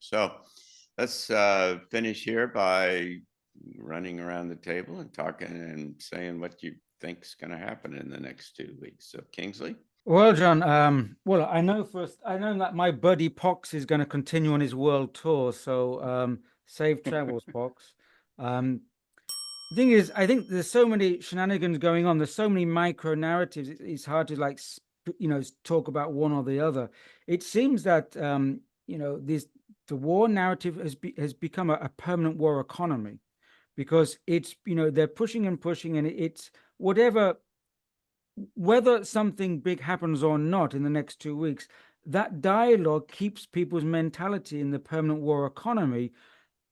So let's finish here by running around the table and talking and saying what you think is going to happen in the next 2 weeks. So Kingsley? Well, John, well, I know that my buddy Pox is going to continue on his world tour, so safe travels, Pox. The thing is, I think there's so many shenanigans going on. There's so many micro narratives. It's hard to talk about one or the other. It seems that the war narrative has become a permanent war economy, because it's they're pushing and pushing, and it's whether something big happens or not in the next 2 weeks, that dialogue keeps people's mentality in the permanent war economy.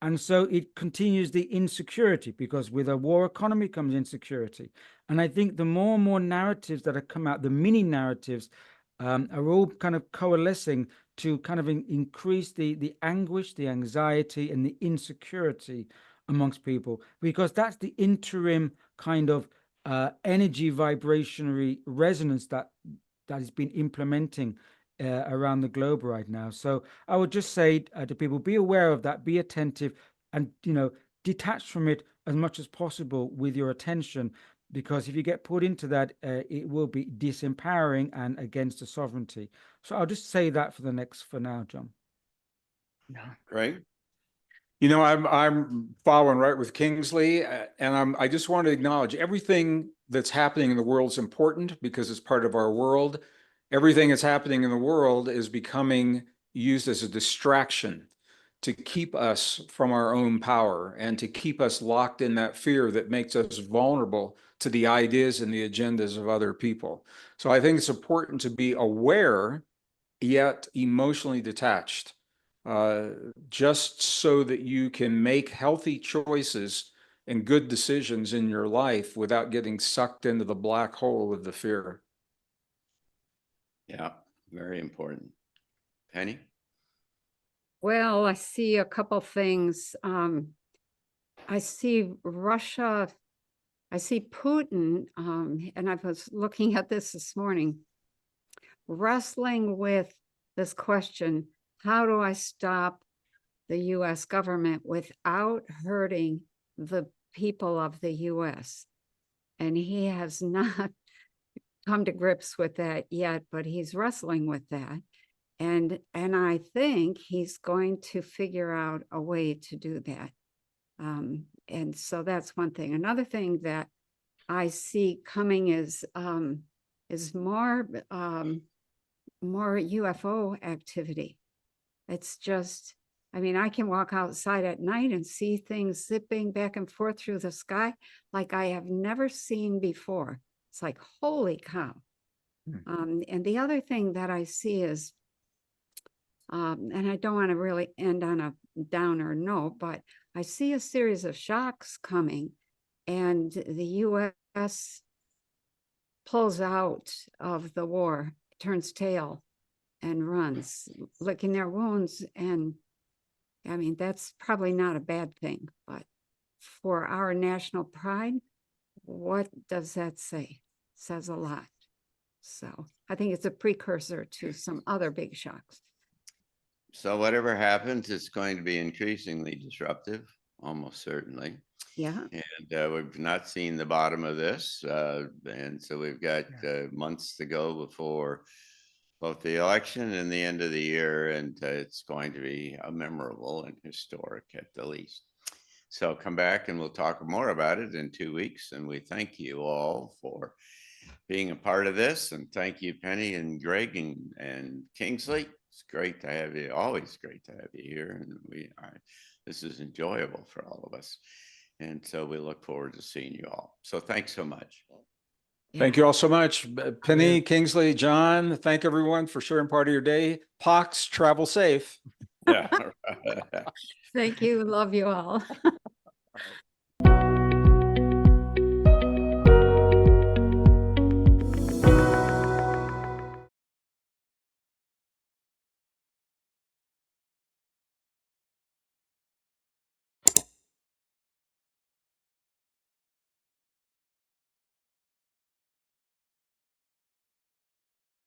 And so it continues the insecurity, because with a war economy comes insecurity. And I think the more and more narratives that have come out, the mini narratives, are all kind of coalescing to kind of increase the anguish, the anxiety, and the insecurity amongst people, because that's the interim kind of energy vibrationary resonance that has been implementing around the globe right now. So I would just say to people, be aware of that, be attentive, and detach from it as much as possible with your attention, because if you get put into that, it will be disempowering and against the sovereignty. So I'll just say that for now, John. Yeah, great. I'm following right with Kingsley, and I just want to acknowledge everything that's happening in the world is important because it's part of our world. Everything that's happening in the world is becoming used as a distraction to keep us from our own power and to keep us locked in that fear that makes us vulnerable to the ideas and the agendas of other people. So I think it's important to be aware, yet emotionally detached. Just so that you can make healthy choices and good decisions in your life without getting sucked into the black hole of the fear. Yeah, very important. Penny? Well, I see a couple things. I see Russia, I see Putin, and I was looking at this morning, wrestling with this question: how do I stop the U.S. government without hurting the people of the U.S.? And he has not come to grips with that yet, but he's wrestling with that. And I think he's going to figure out a way to do that. And so that's one thing. Another thing that I see coming is more UFO activity. It's just, I mean, I can walk outside at night and see things zipping back and forth through the sky like I have never seen before. It's like, holy cow. And the other thing that I see is, and I don't want to really end on a downer note, but I see a series of shocks coming, and the U.S. pulls out of the war, turns tail, and runs, licking their wounds. And I mean, that's probably not a bad thing, but for our national pride, what does that say? It says a lot. So I think it's a precursor to some other big shocks. So whatever happens, it's going to be increasingly disruptive, almost certainly. Yeah. And we've not seen the bottom of this. And so we've got months to go before both the election and the end of the year. And it's going to be memorable and historic at the least. So come back and we'll talk more about it in 2 weeks. And we thank you all for being a part of this. And thank you, Penny and Gregg and Kingsley. It's great to have you. Always great to have you here. And this is enjoyable for all of us. And so we look forward to seeing you all. So thanks so much. Thank you all so much. Penny, Kingsley, John, thank everyone for sharing part of your day. Pox, travel safe. Yeah. Thank you. Love you all.